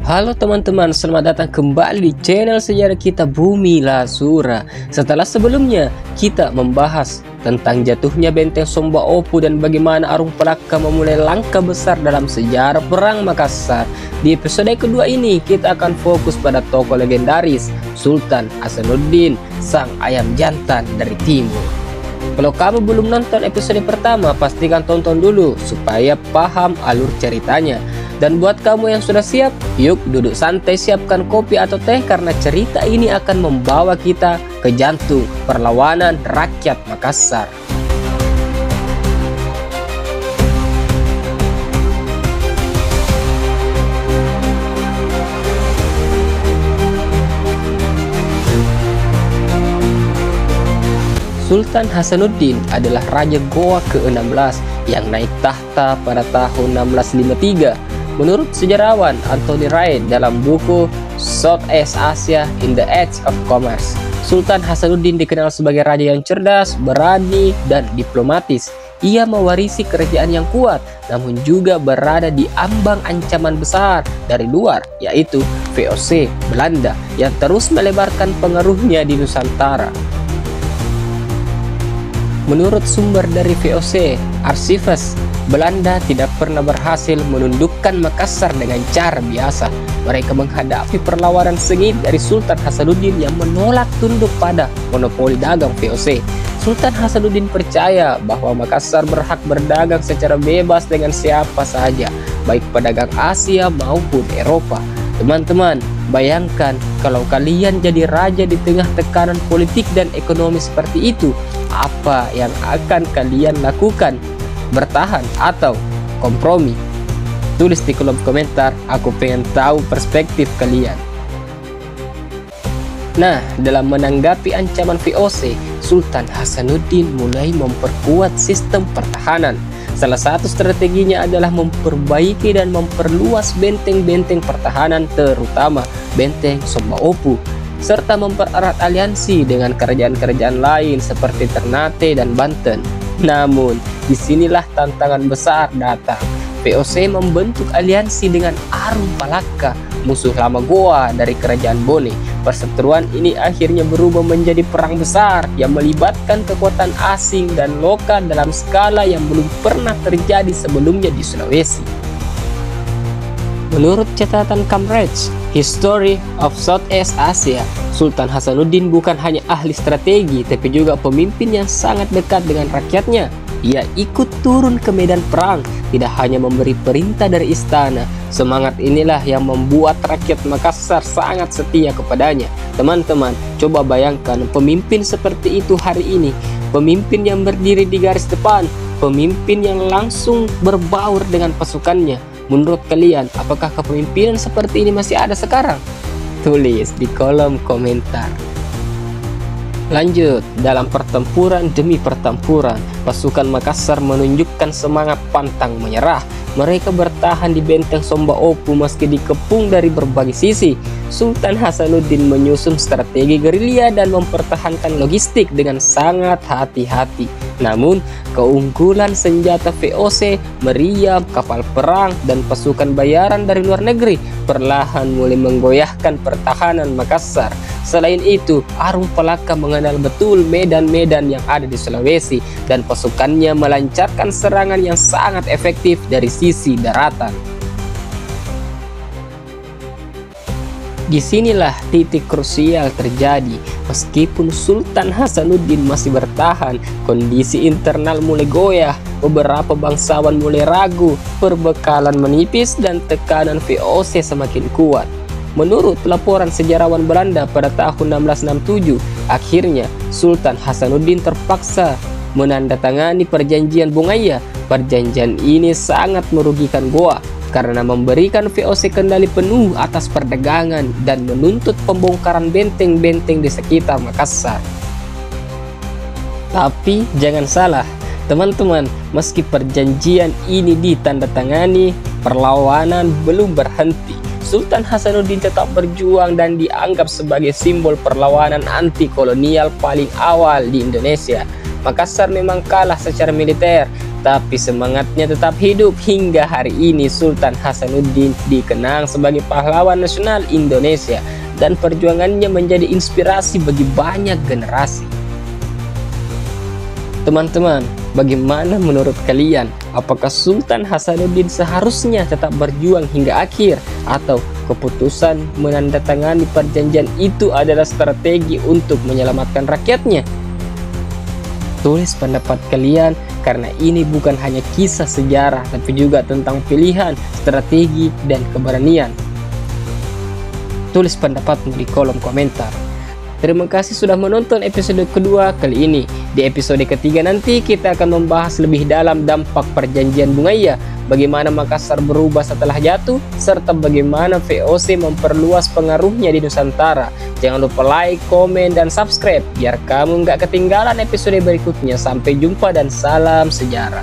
Halo teman-teman, selamat datang kembali di channel sejarah kita Bumi Lasura. Setelah sebelumnya kita membahas tentang jatuhnya benteng Somba Opu dan bagaimana Arung Palaka memulai langkah besar dalam sejarah Perang Makassar. Di episode kedua ini kita akan fokus pada tokoh legendaris Sultan Hasanuddin, sang ayam jantan dari timur. Kalau kamu belum nonton episode pertama, pastikan tonton dulu supaya paham alur ceritanya. Dan buat kamu yang sudah siap, yuk duduk santai, siapkan kopi atau teh karena cerita ini akan membawa kita ke jantung perlawanan rakyat Makassar. Sultan Hasanuddin adalah Raja Goa ke-16 yang naik tahta pada tahun 1653. Menurut sejarawan Anthony Wright dalam buku Southeast Asia in the Age of Commerce, Sultan Hasanuddin dikenal sebagai raja yang cerdas, berani, dan diplomatis. Ia mewarisi kerajaan yang kuat, namun juga berada di ambang ancaman besar dari luar, yaitu VOC Belanda yang terus melebarkan pengaruhnya di Nusantara. Menurut sumber dari VOC Archives, Belanda tidak pernah berhasil menundukkan Makassar dengan cara biasa. Mereka menghadapi perlawanan sengit dari Sultan Hasanuddin yang menolak tunduk pada monopoli dagang VOC. Sultan Hasanuddin percaya bahwa Makassar berhak berdagang secara bebas dengan siapa saja, baik pedagang Asia maupun Eropa. Teman-teman, bayangkan kalau kalian jadi raja di tengah tekanan politik dan ekonomi seperti itu, apa yang akan kalian lakukan? Bertahan atau kompromi? Tulis di kolom komentar, aku pengen tahu perspektif kalian. Nah, dalam menanggapi ancaman VOC, Sultan Hasanuddin mulai memperkuat sistem pertahanan. Salah satu strateginya adalah memperbaiki dan memperluas benteng-benteng pertahanan, terutama benteng Somba Opu, serta mempererat aliansi dengan kerajaan-kerajaan lain seperti Ternate dan Banten. Namun, disinilah tantangan besar datang. VOC membentuk aliansi dengan Arung Palaka, musuh lama Goa dari kerajaan Bone. Perseteruan ini akhirnya berubah menjadi perang besar yang melibatkan kekuatan asing dan lokal dalam skala yang belum pernah terjadi sebelumnya di Sulawesi. Menurut catatan Cambridge History of Southeast Asia, Sultan Hasanuddin bukan hanya ahli strategi, tapi juga pemimpin yang sangat dekat dengan rakyatnya. Ia ikut turun ke medan perang, tidak hanya memberi perintah dari istana. Semangat inilah yang membuat rakyat Makassar sangat setia kepadanya. Teman-teman, coba bayangkan pemimpin seperti itu hari ini. Pemimpin yang berdiri di garis depan, pemimpin yang langsung berbaur dengan pasukannya. Menurut kalian, apakah kepemimpinan seperti ini masih ada sekarang? Tulis di kolom komentar. Lanjut, dalam pertempuran demi pertempuran, pasukan Makassar menunjukkan semangat pantang menyerah. Mereka bertahan di benteng Somba Opu meski dikepung dari berbagai sisi. Sultan Hasanuddin menyusun strategi gerilya dan mempertahankan logistik dengan sangat hati-hati. Namun, keunggulan senjata VOC, meriam, kapal perang, dan pasukan bayaran dari luar negeri perlahan mulai menggoyahkan pertahanan Makassar. Selain itu, Arung Palaka mengenal betul medan-medan yang ada di Sulawesi dan pasukannya melancarkan serangan yang sangat efektif dari sisi daratan. Disinilah titik krusial terjadi. Meskipun Sultan Hasanuddin masih bertahan, kondisi internal mulai goyah, beberapa bangsawan mulai ragu, perbekalan menipis, dan tekanan VOC semakin kuat. Menurut laporan sejarawan Belanda pada tahun 1667, akhirnya Sultan Hasanuddin terpaksa menandatangani perjanjian Bungaya. Perjanjian ini sangat merugikan Goa karena memberikan VOC kendali penuh atas perdagangan dan menuntut pembongkaran benteng-benteng di sekitar Makassar. Tapi jangan salah, teman-teman, meski perjanjian ini ditandatangani, perlawanan belum berhenti. Sultan Hasanuddin tetap berjuang dan dianggap sebagai simbol perlawanan anti kolonial paling awal di Indonesia. Makassar memang kalah secara militer, tapi semangatnya tetap hidup hingga hari ini. Sultan Hasanuddin dikenang sebagai pahlawan nasional Indonesia dan perjuangannya menjadi inspirasi bagi banyak generasi. Teman-teman, bagaimana menurut kalian? Apakah Sultan Hasanuddin seharusnya tetap berjuang hingga akhir, atau keputusan menandatangani perjanjian itu adalah strategi untuk menyelamatkan rakyatnya? Tulis pendapat kalian, karena ini bukan hanya kisah sejarah tapi juga tentang pilihan, strategi, dan keberanian. Tulis pendapatmu di kolom komentar. Terima kasih sudah menonton episode kedua kali ini. Di episode ketiga nanti kita akan membahas lebih dalam dampak perjanjian Bungaya, bagaimana Makassar berubah setelah jatuh, serta bagaimana VOC memperluas pengaruhnya di Nusantara. Jangan lupa like, komen, dan subscribe biar kamu nggak ketinggalan episode berikutnya. Sampai jumpa dan salam sejarah.